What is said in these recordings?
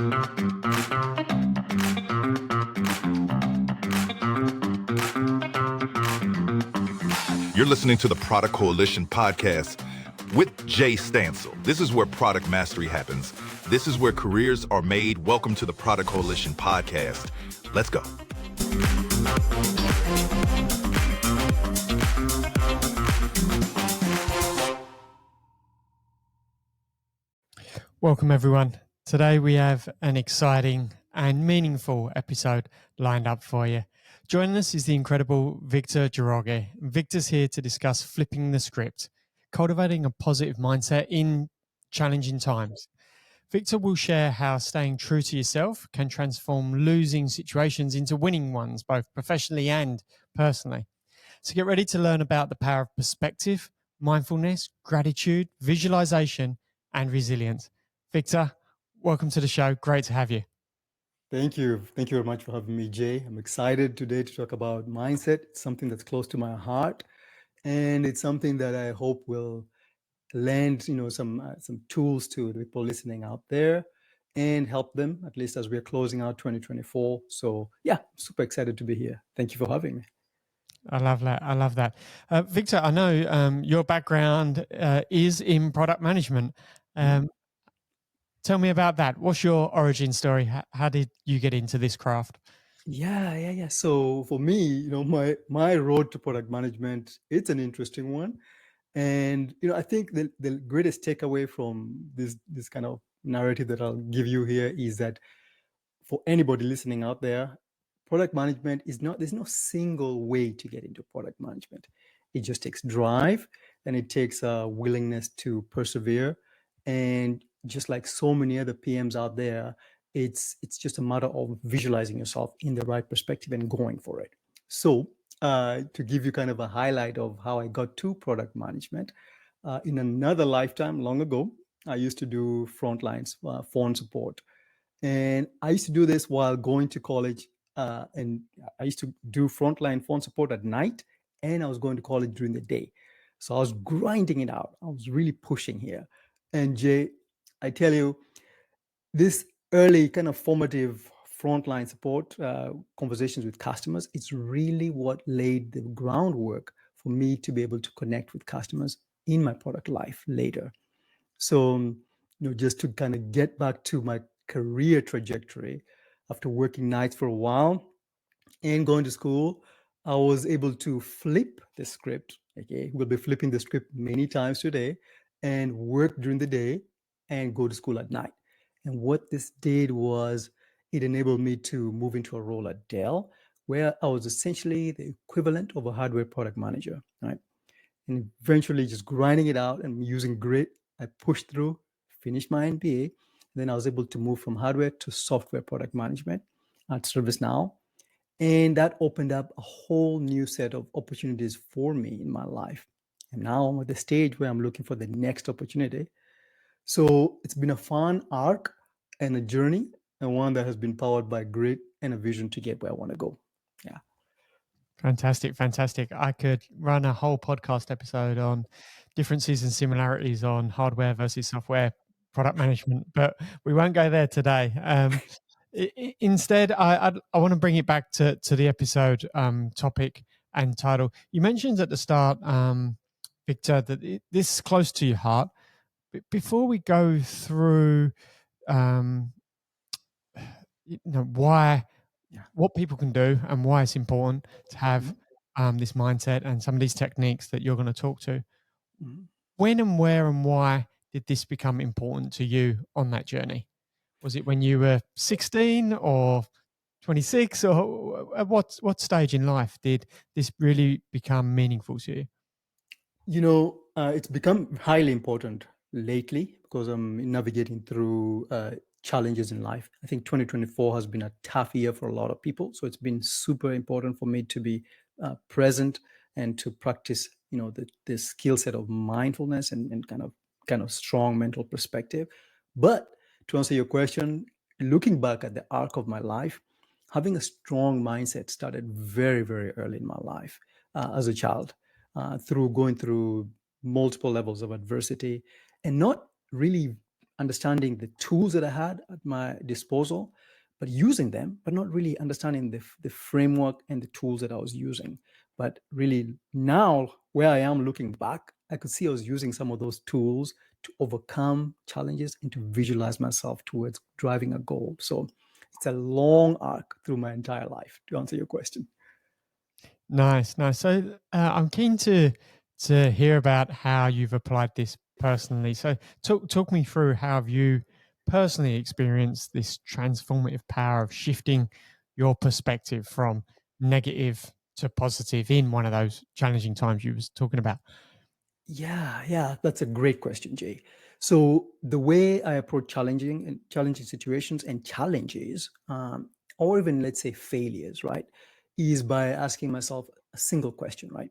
You're listening to the Product Coalition podcast with Jay Stansell. This is where product mastery happens. This is where careers are made. Welcome to the Product Coalition podcast. Let's go. Welcome, everyone. Today we have an exciting and meaningful episode lined up for you. Joining us is the incredible Victor Njoroge. Victor's here to discuss flipping the script, cultivating a positive mindset in challenging times. Victor will share how staying true to yourself can transform losing situations into winning ones, both professionally and personally. So get ready to learn about the power of perspective, mindfulness, gratitude, visualization, and resilience. Victor, welcome to the show. Great to have you. Thank you. Thank you very much for having me, Jay. I'm excited today to talk about mindset. It's something that's close to my heart, and it's something that I hope will lend, some tools to the people listening out there and help them, at least as we're closing out 2024. So yeah, super excited to be here. Thank you for having me. I love that. Victor, I know your background is in product management. Tell me about that. What's your origin story? How did you get into this craft? Yeah. So for me, my road to product management, it's an interesting one. And, I think the greatest takeaway from this kind of narrative that I'll give you here is that for anybody listening out there, product management there's no single way to get into product management. It just takes drive, and it takes a willingness to persevere. And just like so many other PMs out there, it's just a matter of visualizing yourself in the right perspective and going for it. So to give you kind of a highlight of how I got to product management, in another lifetime long ago, I used to do frontlines, phone support. And I used to do this while going to college, and I used to do frontline phone support at night, and I was going to college during the day. So I was grinding it out. I was really pushing here. And Jay, I tell you, this early kind of formative frontline support conversations with customers, it's really what laid the groundwork for me to be able to connect with customers in my product life later. So, just to kind of get back to my career trajectory, after working nights for a while and going to school, I was able to flip the script. Okay, we'll be flipping the script many times today, and work during the day and go to school at night. And what this did was it enabled me to move into a role at Dell, where I was essentially the equivalent of a hardware product manager, right? And eventually just grinding it out and using grit, I pushed through, finished my MBA. Then I was able to move from hardware to software product management at ServiceNow. And that opened up a whole new set of opportunities for me in my life. And now I'm at the stage where I'm looking for the next opportunity. So it's been a fun arc and a journey, and one that has been powered by grit and a vision to get where I want to go. Yeah. Fantastic. I could run a whole podcast episode on differences and similarities on hardware versus software product management, but we won't go there today. Instead, I want to bring it back to the episode topic and title. You mentioned at the start, Victor, that this is close to your heart. Before we go through, why, what people can do and why it's important to have this mindset and some of these techniques that you're going to talk to. Mm-hmm. When and where and why did this become important to you on that journey? Was it when you were 16 or 26, or at what stage in life did this really become meaningful to you? It's become highly important lately because I'm navigating through challenges in life. I think 2024 has been a tough year for a lot of people. So it's been super important for me to be present and to practice, the skill set of mindfulness and kind of strong mental perspective. But to answer your question, looking back at the arc of my life, having a strong mindset started very, very early in my life as a child, through going through multiple levels of adversity and not really understanding the tools that I had at my disposal, but using them, but not really understanding the framework and the tools that I was using. But really now, where I am looking back, I could see I was using some of those tools to overcome challenges and to visualize myself towards driving a goal. So it's a long arc through my entire life, to answer your question. Nice, nice. So I'm keen to hear about how you've applied this personally. So talk me through how have you personally experienced this transformative power of shifting your perspective from negative to positive in one of those challenging times you was talking about. Yeah, that's a great question, Jay. So the way I approach challenging situations and challenges, or even let's say failures, right, is by asking myself a single question, right?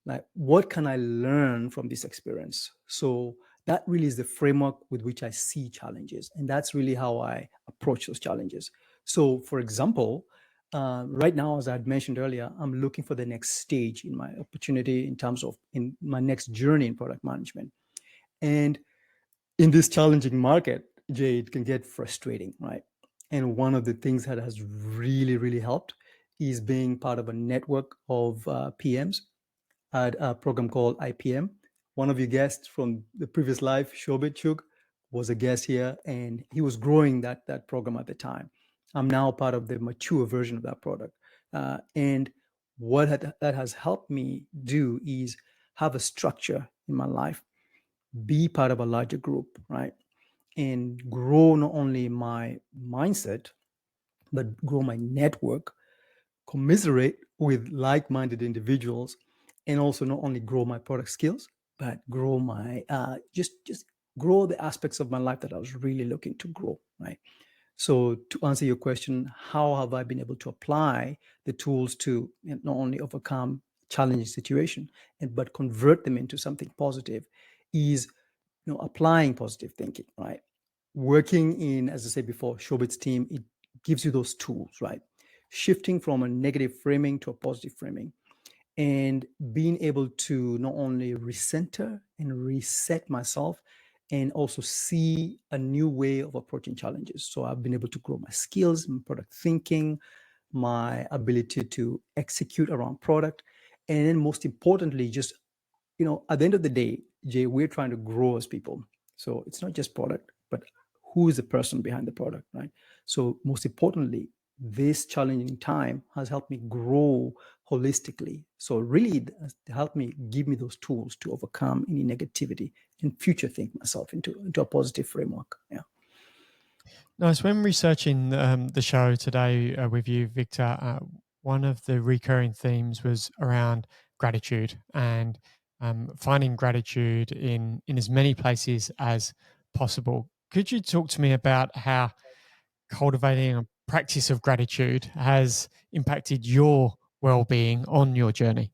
Like, what can I learn from this experience? So that really is the framework with which I see challenges, and that's really how I approach those challenges. So, for example, right now, as I had mentioned earlier, I'm looking for the next stage in my opportunity in terms of in my next journey in product management. And in this challenging market, Jay, it can get frustrating, right? And one of the things that has really, really helped is being part of a network of PMs at a program called IPM. One of your guests from the previous life, Shobit Chuk, was a guest here, and he was growing that program at the time. I'm now part of the mature version of that product. And that has helped me do is have a structure in my life, be part of a larger group, right? And grow not only my mindset, but grow my network, commiserate with like-minded individuals, and also not only grow my product skills, but grow my just grow the aspects of my life that I was really looking to grow, right? So to answer your question, how have I been able to apply the tools to not only overcome challenging situation but convert them into something positive is applying positive thinking, right? Working in, as I said before, Shobit's team, it gives you those tools, right? Shifting from a negative framing to a positive framing, and being able to not only recenter and reset myself and also see a new way of approaching challenges. So I've been able to grow my skills, my product thinking, my ability to execute around product. And then most importantly, just, at the end of the day, Jay, we're trying to grow as people. So it's not just product, but who is the person behind the product, right? So most importantly, this challenging time has helped me grow holistically. So really it has helped me, give me those tools to overcome any negativity and future think myself into a positive framework. Yeah. Nice. When researching the show today with you, Victor, one of the recurring themes was around gratitude and finding gratitude in as many places as possible. Could you talk to me about how cultivating a practice of gratitude has impacted your well-being on your journey?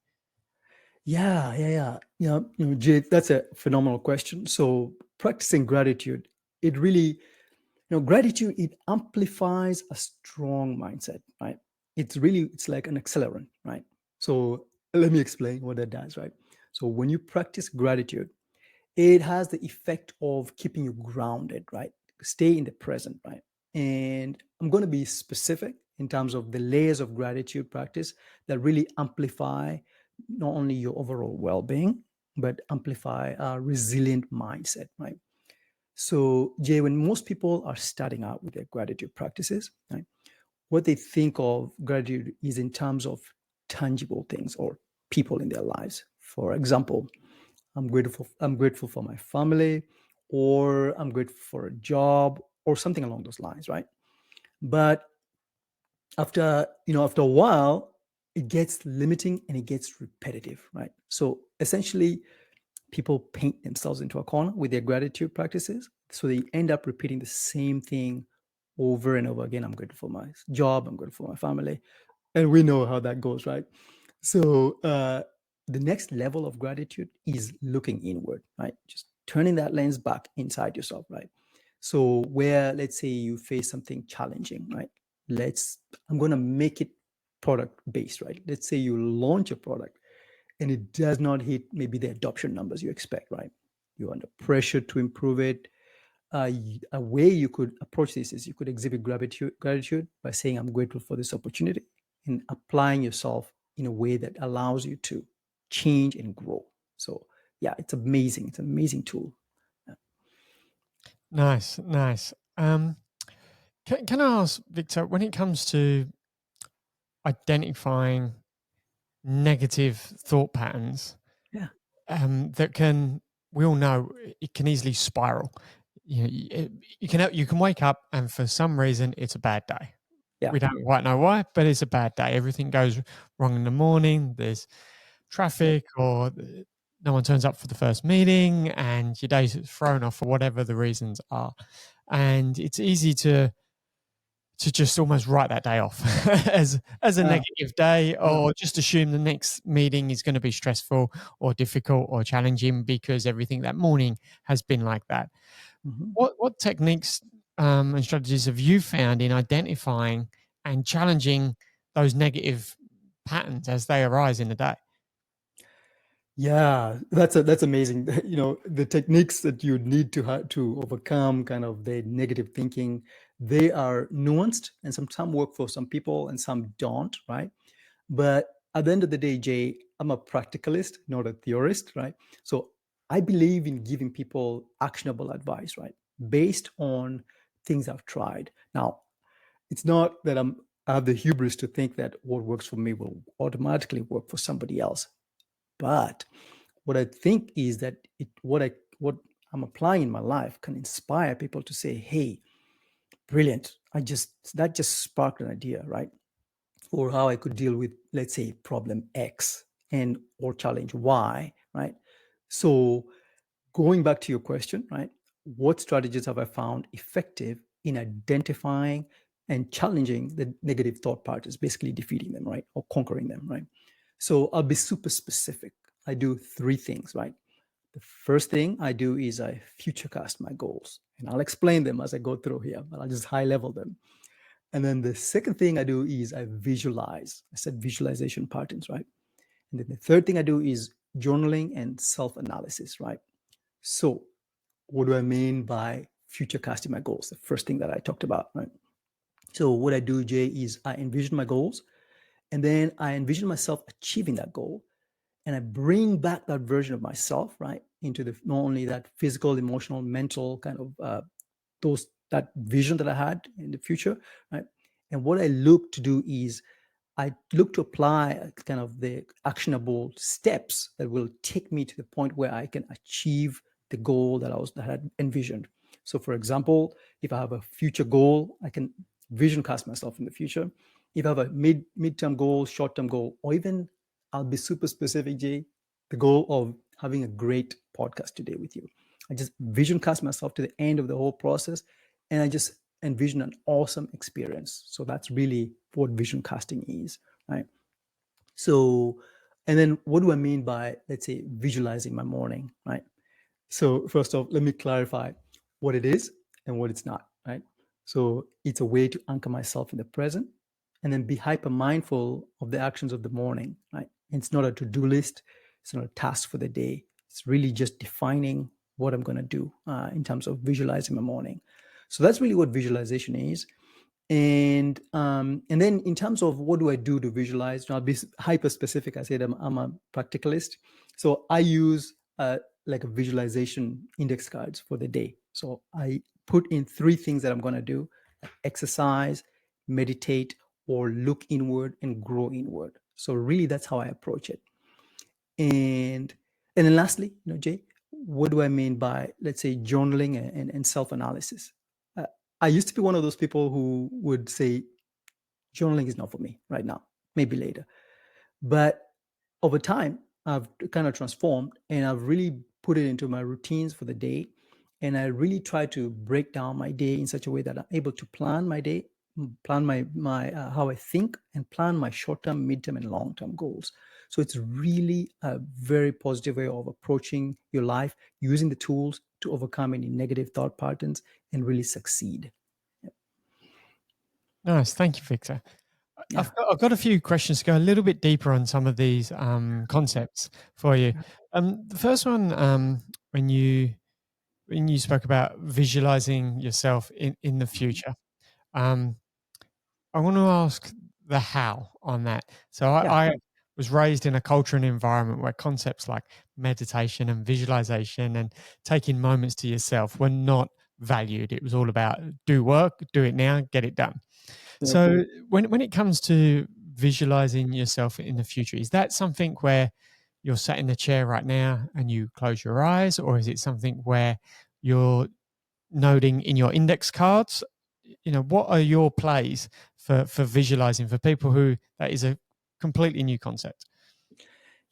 Yeah. Jay, that's a phenomenal question. So practicing gratitude, it really, gratitude, it amplifies a strong mindset, right? It's like an accelerant, right? So let me explain what that does, right? So when you practice gratitude, it has the effect of keeping you grounded, right? Stay in the present, right? And I'm going to be specific in terms of the layers of gratitude practice that really amplify not only your overall well-being, but amplify a resilient mindset, right? So, Jay, when most people are starting out with their gratitude practices, right, what they think of gratitude is in terms of tangible things or people in their lives. For example, I'm grateful for my family, or I'm grateful for a job, or something along those lines, right? But after a while, it gets limiting and it gets repetitive, right? So essentially, people paint themselves into a corner with their gratitude practices. So they end up repeating the same thing over and over again. I'm grateful for my job, I'm grateful for my family. And we know how that goes, right? So the next level of gratitude is looking inward, right? Just turning that lens back inside yourself, right? So where, let's say you face something challenging, right? I'm going to make it product based, right? Let's say you launch a product and it does not hit maybe the adoption numbers you expect, right? You're under pressure to improve it. a way you could approach this is you could exhibit gratitude by saying, I'm grateful for this opportunity, and applying yourself in a way that allows you to change and grow. So yeah, it's amazing. It's an amazing tool. Nice. Can I ask, Victor, when it comes to identifying negative thought patterns, Yeah. we all know it can easily spiral. You can wake up and for some reason it's a bad day. Yeah. We don't quite know why, but it's a bad day. Everything goes wrong in the morning. There's traffic, or no one turns up for the first meeting, and your day's thrown off for whatever the reasons are. And it's easy to just almost write that day off as a negative day, or just assume the next meeting is going to be stressful or difficult or challenging because everything that morning has been like that. Mm-hmm. What techniques and strategies have you found in identifying and challenging those negative patterns as they arise in the day? Yeah, that's amazing. You know, the techniques that you need to overcome kind of the negative thinking, they are nuanced, and some work for some people and some don't, right? But at the end of the day, Jay, I'm a practicalist, not a theorist, right? So I believe in giving people actionable advice, right? Based on things I've tried. Now, it's not that I have the hubris to think that what works for me will automatically work for somebody else. But what I think is that what I'm applying in my life can inspire people to say, "Hey, brilliant! That just sparked an idea, right? Or how I could deal with, let's say, problem X and or challenge Y, right?" So going back to your question, right? What strategies have I found effective in identifying and challenging the negative thought patterns, basically defeating them, right? Or conquering them, right? So I'll be super specific. I do three things, right? The first thing I do is I futurecast my goals, and I'll explain them as I go through here, but I'll just high level them. And then the second thing I do is I visualize. I said visualization patterns, right? And then the third thing I do is journaling and self-analysis, right? So what do I mean by future casting my goals? The first thing that I talked about, right? So what I do, Jay, is I envision my goals, and then I envision myself achieving that goal, and I bring back that version of myself, right, into not only that physical, emotional, mental kind of that vision that I had in the future, right? And what I look to do is I look to apply kind of the actionable steps that will take me to the point where I can achieve the goal that I had envisioned. So, for example, if I have a future goal, I can vision cast myself in the future. If I have a midterm goal, short-term goal, or even I'll be super specific, Jay, the goal of having a great podcast today with you. I just vision cast myself to the end of the whole process, and I just envision an awesome experience. So that's really what vision casting is, right? So, and then what do I mean by, let's say, visualizing my morning, right? So first off, let me clarify what it is and what it's not, right? So it's a way to anchor myself in the present and then be hyper mindful of the actions of the morning, right? It's not a to-do list. It's not a task for the day. It's really just defining what I'm going to do in terms of visualizing my morning. So that's really what visualization is. And then in terms of what do I do to visualize, I'll be hyper specific. I said I'm a practicalist, so I use like a visualization index cards for the day. So I put in three things that I'm going to do: exercise, meditate, or look inward and grow inward. So really, that's how I approach it. And then lastly, Jay, what do I mean by, let's say, journaling and self-analysis? I used to be one of those people who would say journaling is not for me right now, maybe later. But over time, I've kind of transformed and I've really put it into my routines for the day. And I really try to break down my day in such a way that I'm able to plan my day, plan my how I think, and plan my short-term, midterm, and long-term goals. So it's really a very positive way of approaching your life, using the tools to overcome any negative thought patterns and really succeed. Nice. Thank you, Victor. Yeah. I've got a few questions to go a little bit deeper on some of these concepts for you. The first one, when you when you spoke about visualizing yourself in the future, um, I want to ask the how on that. So Yeah. I was raised in a culture and environment where concepts like meditation and visualization and taking moments to yourself were not valued. It was all about do work, do it now, get it done. Yeah. So when it comes to visualizing yourself in the future, is that something where you're sat in the chair right now and you close your eyes, or is it something where you're noting in your index cards? What are your plays for visualizing for people who that is a completely new concept?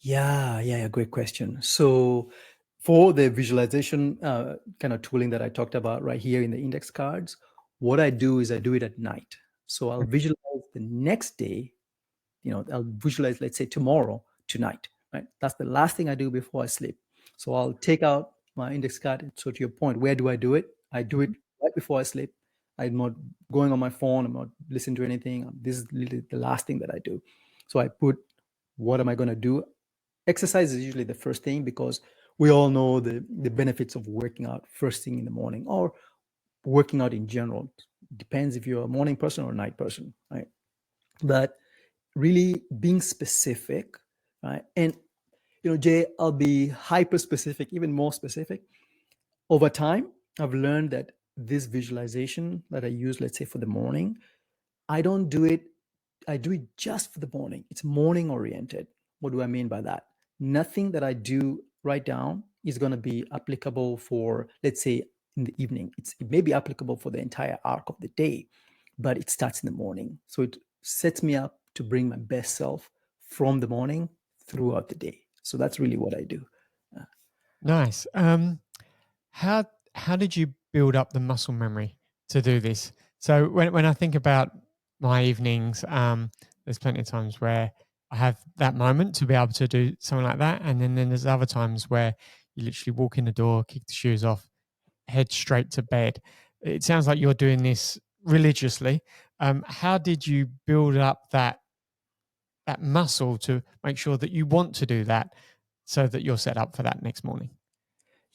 Yeah, great question. So for the visualization kind of tooling that I talked about right here in the index cards, what I do is I do it at night. So I'll visualize the next day, I'll visualize, let's say tomorrow tonight, right? That's the last thing I do before I sleep. So I'll take out my index card. So to your point, where do I do it? I do it right before I sleep. I'm not going on my phone. I'm not listening to anything. This is literally the last thing that I do. So I put, what am I going to do? Exercise is usually the first thing because we all know the benefits of working out first thing in the morning or working out in general. Depends if you're a morning person or a night person, right? But really being specific, right? And Jay, I'll be hyper specific, even more specific. Over time, I've learned that this visualization that I use, let's say for the morning, I don't do it, I do it just for the morning. It's morning oriented. What do I mean by that? Nothing that I do write down is going to be applicable for, let's say, in the evening. It may be applicable for the entire arc of the day, but it starts in the morning. So it sets me up to bring my best self from the morning throughout the day. So that's really what I do. Nice. How how did you build up the muscle memory to do this? So when I think about my evenings, there's plenty of times where I have that moment to be able to do something like that, and then there's other times where you literally walk in the door, kick the shoes off, head straight to bed. It sounds like you're doing this religiously. How did you build up that muscle to make sure that you want to do that, so that you're set up for that next morning?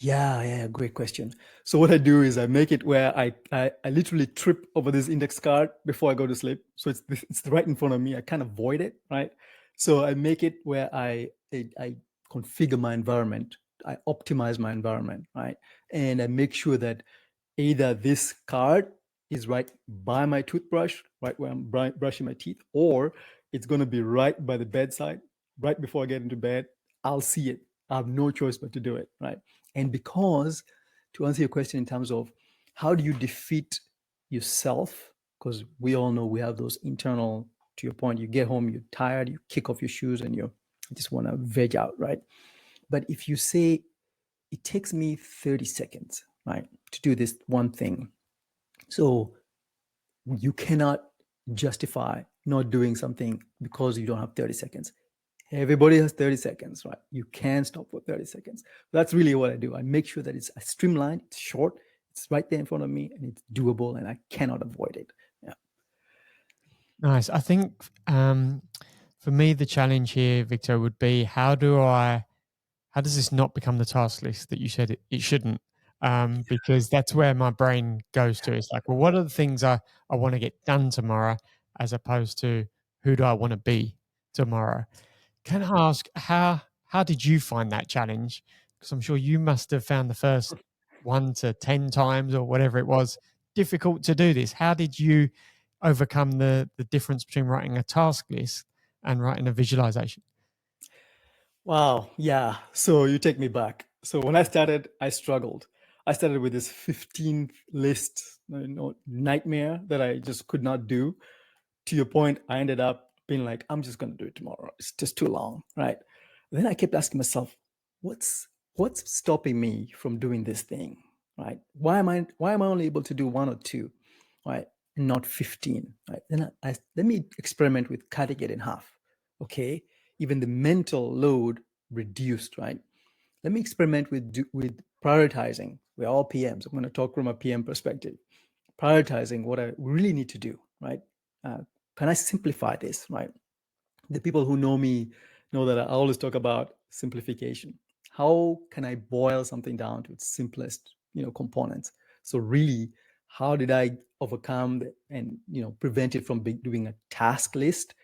Yeah, great question. So what I do is I make it where I literally trip over this index card before I go to sleep. So it's right in front of me. I can't avoid it, right? So I make it where I configure my environment. I optimize my environment, right? And I make sure that either this card is right by my toothbrush, right where I'm brushing my teeth, or it's going to be right by the bedside, right before I get into bed. I'll see it. I have no choice but to do it, right? And because, to answer your question in terms of how do you defeat yourself, because we all know we have those internal, to your point, you get home, you're tired, you kick off your shoes and you just want to veg out, right? But if you say, it takes me 30 seconds, right, to do this one thing. So you cannot justify not doing something because you don't have 30 seconds. Everybody has 30 seconds, right? You can't stop for 30 seconds. That's really what I do. I make sure that it's streamlined, it's short, it's right there in front of me, and it's doable, and I cannot avoid it. Yeah. Nice. I think for me, the challenge here, Victor, would be how does this not become the task list that you said it shouldn't? Because that's where my brain goes to. It's like, well, what are the things I want to get done tomorrow, as opposed to who do I want to be tomorrow? Can I ask how did you find that challenge? Because I'm sure you must have found the first 1 to 10 times or whatever it was difficult to do this. How did you overcome the difference between writing a task list and writing a visualization? Wow. Yeah. So you take me back. So when I started, I struggled. I started with this 15 list, nightmare that I just could not do. To your point, I ended up being like, I'm just going to do it tomorrow. It's just too long, right? Then I kept asking myself, what's stopping me from doing this thing, right? Why am I only able to do one or two, right, and not 15, right? Then I let me experiment with cutting it in half. Okay, even the mental load reduced, right? Let me experiment with prioritizing. We're all PMs. I'm going to talk from a PM perspective. Prioritizing what I really need to do, right? Can I simplify this, right? The people who know me know that I always talk about simplification. How can I boil something down to its simplest components. So really, how did I overcome and prevent it from doing a task list,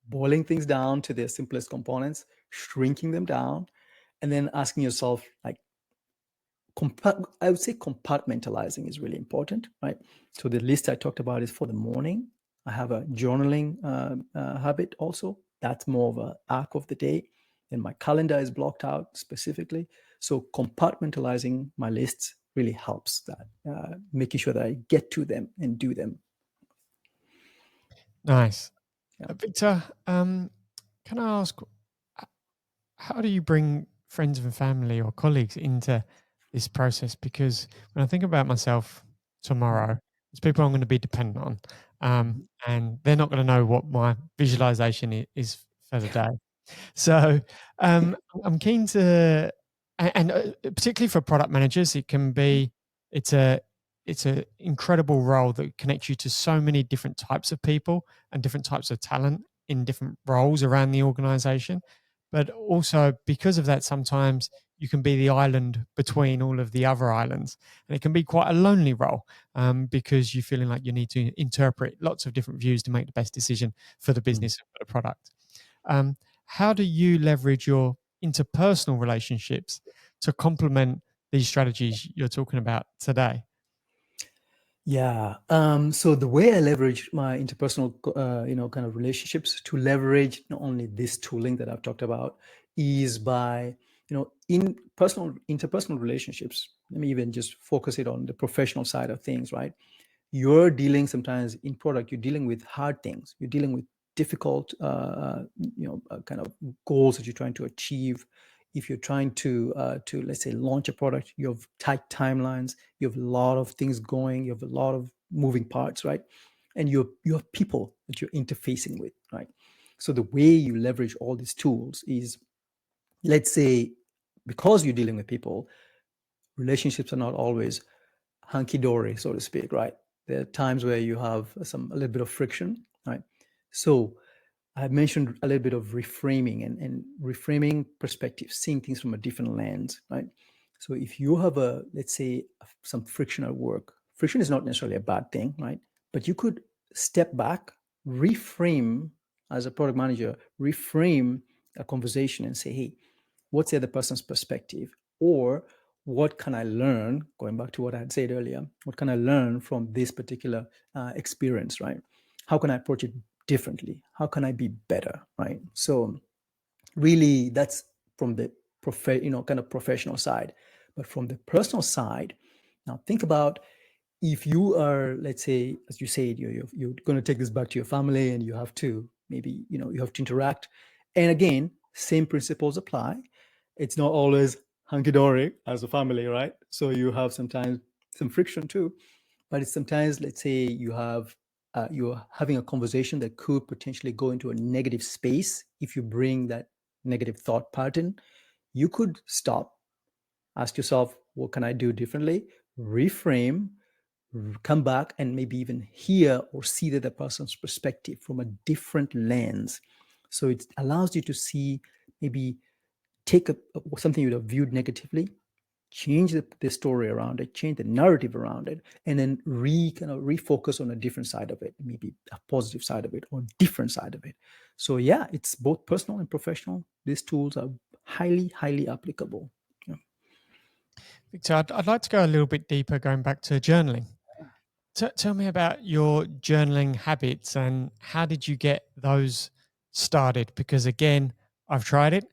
boiling things down to their simplest components, shrinking them down, and then asking yourself, like, I would say compartmentalizing is really important, right? So the list I talked about is for the morning. I have a journaling habit also. That's more of a arc of the day. And my calendar is blocked out specifically. So compartmentalizing my lists really helps that, making sure that I get to them and do them. Nice. Yeah. Victor, can I ask, how do you bring friends and family or colleagues into this process? Because when I think about myself tomorrow, there's people I'm going to be dependent on, and they're not going to know what my visualization is for the day. So I'm keen to, and particularly for product managers, it's a incredible role that connects you to so many different types of people and different types of talent in different roles around the organization. But also because of that, sometimes you can be the island between all of the other islands, and it can be quite a lonely role because you're feeling like you need to interpret lots of different views to make the best decision for the business and for the product. How do you leverage your interpersonal relationships to complement these strategies you're talking about today? Yeah. So the way I leverage my interpersonal, kind of relationships to leverage not only this tooling that I've talked about is by, in interpersonal relationships. Let me even just focus it on the professional side of things, right? You're dealing sometimes in product, you're dealing with hard things. You're dealing with difficult, kind of goals that you're trying to achieve. If you're trying to let's say launch a product, you have tight timelines, you have a lot of things going, you have a lot of moving parts, right? And you have people that you're interfacing with, right? So the way you leverage all these tools is, let's say, because you're dealing with people, relationships are not always hunky-dory, so to speak, right? There are times where you have a little bit of friction, right? So I mentioned a little bit of reframing and reframing perspective, seeing things from a different lens, right? So if you have let's say, some friction at work, friction is not necessarily a bad thing, right? But you could step back, reframe as a product manager, reframe a conversation and say, hey, what's the other person's perspective? Or what can I learn? Going back to what I had said earlier, what can I learn from this particular experience, right? How can I approach it differently? How can I be better, right? So really that's from the kind of professional side. But from the personal side, now think about, if you are, let's say, as you said, you're going to take this back to your family and you have to maybe, you have to interact. And again, same principles apply. It's not always hunky-dory as a family, right? So you have sometimes some friction too. But it's sometimes, let's say, you're having a conversation that could potentially go into a negative space. If you bring that negative thought pattern, you could stop, ask yourself, what can I do differently? Reframe, come back, and maybe even hear or see the other person's perspective from a different lens. So it allows you to see, maybe take something you would have viewed negatively, change the story around it, change the narrative around it, and then kind of refocus on a different side of it, maybe a positive side of it or different side of it. So yeah, it's both personal and professional. These tools are highly, highly applicable. Yeah. Victor, I'd like to go a little bit deeper, going back to journaling. Tell me about your journaling habits and how did you get those started? Because again, I've tried it.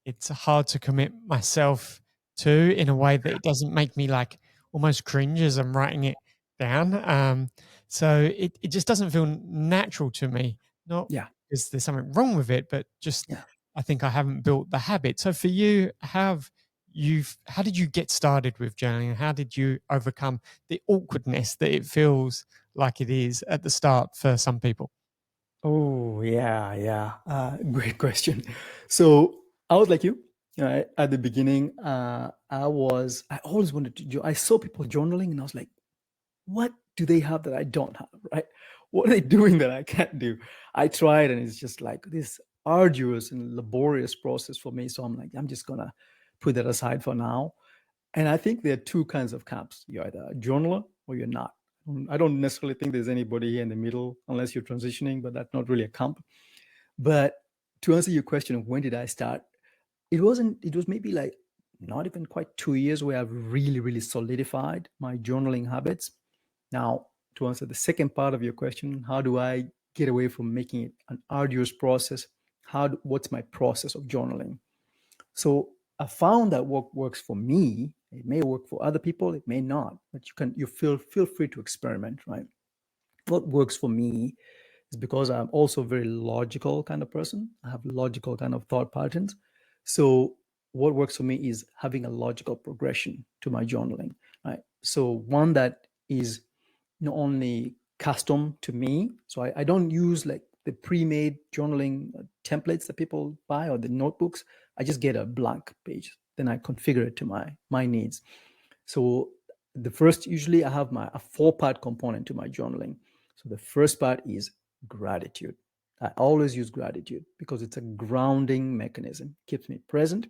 It's hard to commit myself to in a way that it doesn't make me like almost cringe as I'm writing it down. So it just doesn't feel natural to me. Not Yeah. because there's something wrong with it, but just Yeah. I think I haven't built the habit. So for you, how did you get started with journaling? How did you overcome the awkwardness that it feels like it is at the start for some people? Oh, yeah, yeah. Great question. So I was like you, at the beginning. I always wanted to. I saw people journaling, and I was like, what do they have that I don't have, right? What are they doing that I can't do? I tried, and it's just like this arduous and laborious process for me. So I'm like, I'm just gonna put that aside for now. And I think there are two kinds of camps. You're either a journaler or you're not. I don't necessarily think there's anybody here in the middle unless you're transitioning, but that's not really a camp. But to answer your question of when did I start, it was maybe like not even quite 2 years where I've really, really solidified my journaling habits. Now, to answer the second part of your question, how do I get away from making it an arduous process? What's my process of journaling? So I found that what works for me, it may work for other people, it may not, but you feel free to experiment, right? What works for me is because I'm also a very logical kind of person. I have logical kind of thought patterns. So what works for me is having a logical progression to my journaling, right? So one that is not only custom to me. So I don't use like the pre-made journaling templates that people buy or the notebooks. I just get a blank page. Then I configure it to my needs. So the first, usually I have a 4-part component to my journaling. So the first part is gratitude. I always use gratitude because it's a grounding mechanism, keeps me present.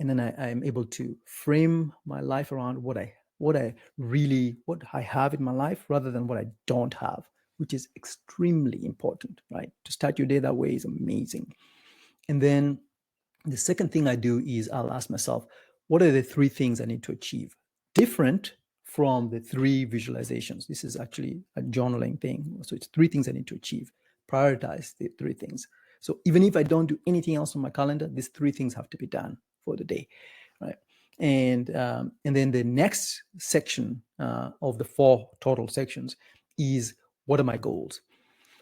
And then I am able to frame my life around what I have in my life rather than what I don't have, which is extremely important, right? To start your day that way is amazing. And then the second thing I do is I'll ask myself, what are the 3 things I need to achieve? Different from the 3 visualizations. This is actually a journaling thing. So it's 3 things I need to achieve. Prioritize the 3 things. So even if I don't do anything else on my calendar, these 3 things have to be done for the day, right? And then the next section of the 4 total sections is, what are my goals?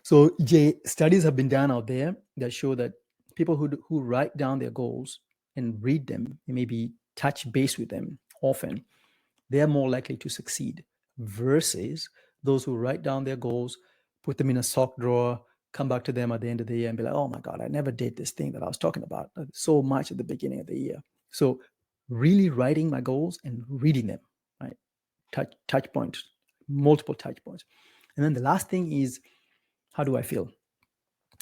So studies have been done out there that show that people who write down their goals and read them and maybe touch base with them often, they are more likely to succeed versus those who write down their goals, put them in a sock drawer, come back to them at the end of the year and be like, oh my God, I never did this thing that I was talking about so much at the beginning of the year. So really writing my goals and reading them, right? Touch points, multiple touch points. And then the last thing is, how do I feel?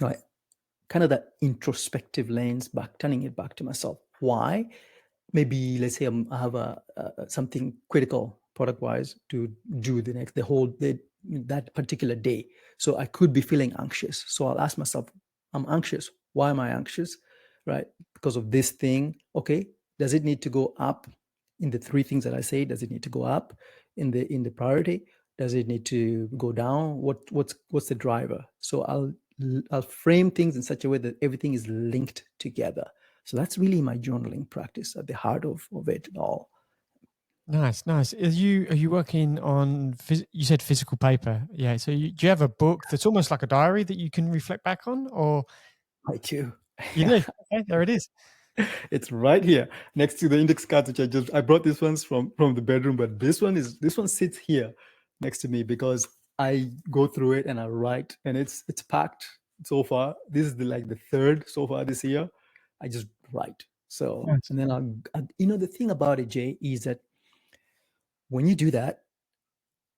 Right. Kind of that introspective lens, turning it back to myself. Why? Maybe let's say I have something critical product wise to do that particular day. So I could be feeling anxious. So I'll ask myself, I'm anxious. Why am I anxious? Right? Because of this thing. Okay. Does it need to go up in the 3 things that I say? Does it need to go up in the priority? Does it need to go down? What's the driver? So I'll frame things in such a way that everything is linked together. So that's really my journaling practice at the heart of it all. Nice. Are you working on? You said physical paper, yeah. So do you have a book that's almost like a diary that you can reflect back on, or I do. you do? Okay, there it is. It's right here next to the index cards, which I brought these ones from the bedroom, but this one sits here next to me because I go through it and I write, and it's packed so far. This is the 3rd so far this year. I just write. So Nice. and then the thing about it, Jay, is that when you do that,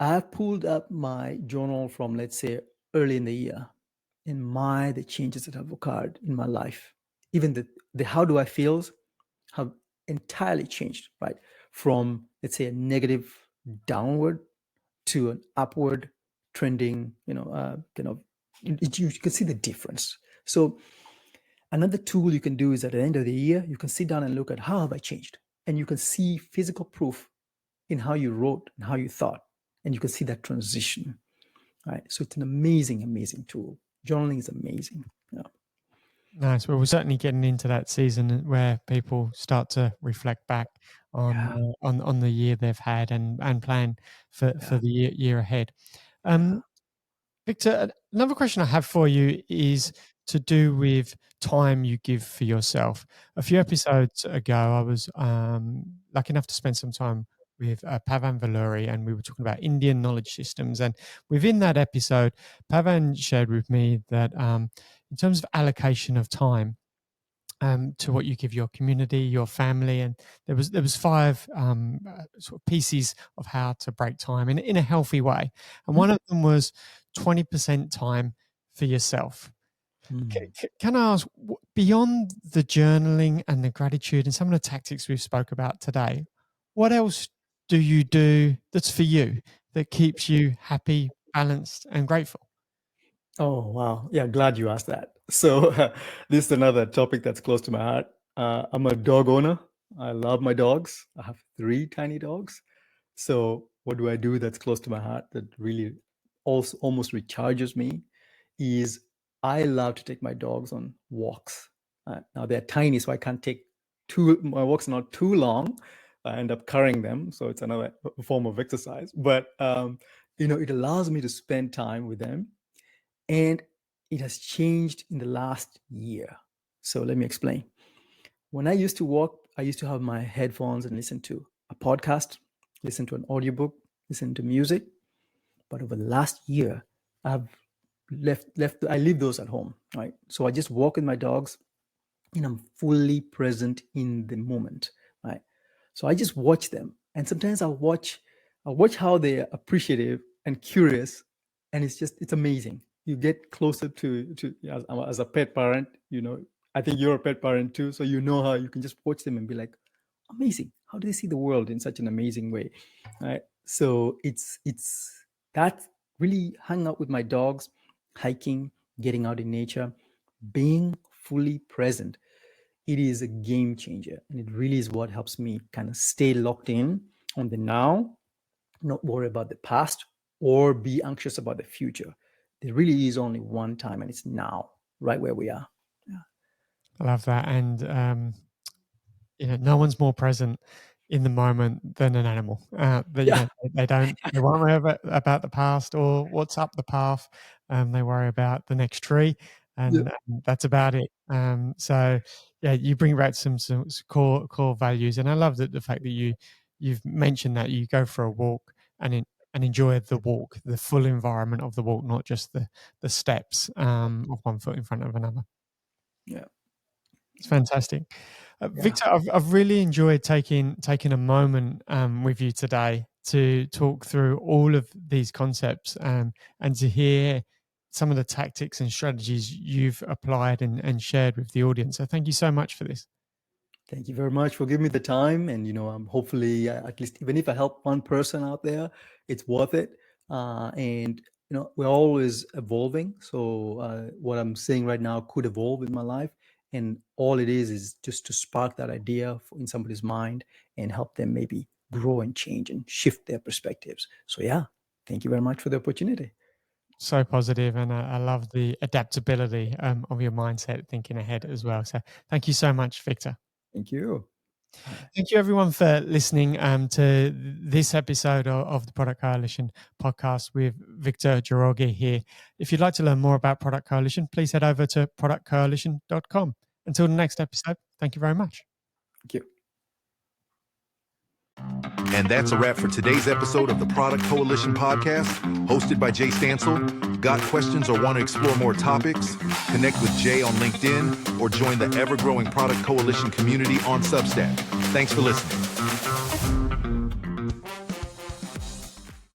I've pulled up my journal from, let's say, early in the year, and the changes that have occurred in my life, even the how do I feels have entirely changed, right? From, let's say, a negative downward to an upward trending, you can see the difference. So another tool you can do is at the end of the year, you can sit down and look at how have I changed? And you can see physical proof in how you wrote and how you thought. And you can see that transition, right? So it's an amazing, amazing tool. Journaling is amazing. Yeah. Nice. Well, we're certainly getting into that season where people start to reflect back on on the year they've had and plan for the year ahead. Victor, another question I have for you is to do with time you give for yourself. A few episodes ago, I was lucky enough to spend some time with Pavan Valluri, and we were talking about Indian knowledge systems. And within that episode, Pavan shared with me that in terms of allocation of time, to what you give your community, your family, and there was 5 sort of pieces of how to break time in a healthy way, and one of them was 20% time for yourself. Can I ask, beyond the journaling and the gratitude and some of the tactics we've spoke about today, what else do you do that's for you, that keeps you happy, balanced, and grateful? Oh, wow. Yeah, glad you asked that. So, this is another topic that's close to my heart. I'm a dog owner. I love my dogs. I have 3 tiny dogs. So, what do I do that's close to my heart that really also almost recharges me is I love to take my dogs on walks. Now, they're tiny, so I can't take my walks are not too long. I end up carrying them. So, it's another form of exercise. But, it allows me to spend time with them. And it has changed in the last year. So let me explain. When I used to walk, I used to have my headphones and listen to a podcast, listen to an audiobook, listen to music. But over the last year, I've I leave those at home, right? So I just walk with my dogs and I'm fully present in the moment, right? So I just watch them. And sometimes I'll watch how they're appreciative and curious. And it's amazing. You get closer to as a pet parent, I think you're a pet parent too. So you know how you can just watch them and be like, amazing. How do they see the world in such an amazing way? Right. So it's that really hang out with my dogs, hiking, getting out in nature, being fully present. It is a game changer. And it really is what helps me kind of stay locked in on the now, not worry about the past or be anxious about the future. There really is only one time, and it's now, right where we are. Yeah. I love that. And no one's more present in the moment than an animal. Yeah. They won't worry about the past or what's up the path. They worry about the next tree, Yeah. and that's about it. So yeah, you bring back some core values, and I love the fact that you've mentioned that you go for a walk and enjoy the walk, the full environment of the walk, not just the steps of one foot in front of another. Yeah. It's fantastic. Yeah. Victor, I've really enjoyed taking a moment with you today to talk through all of these concepts and to hear some of the tactics and strategies you've applied and shared with the audience. So thank you so much for this. Thank you very much for giving me the time. And, hopefully, at least, even if I help one person out there, it's worth it. And, we're always evolving. So what I'm saying right now could evolve in my life. And all it is just to spark that idea in somebody's mind and help them maybe grow and change and shift their perspectives. So, yeah, thank you very much for the opportunity. So positive, and I love the adaptability of your mindset, thinking ahead as well. So thank you so much, Victor. Thank you. Thank you, everyone, for listening to this episode of the Product Coalition podcast with Victor Njoroge here. If you'd like to learn more about Product Coalition, please head over to productcoalition.com. Until the next episode, thank you very much. Thank you. And that's a wrap for today's episode of the Product Coalition podcast, hosted by Jay Stansell. Got questions or want to explore more topics? Connect with Jay on LinkedIn or join the ever-growing Product Coalition community on Substack. Thanks for listening.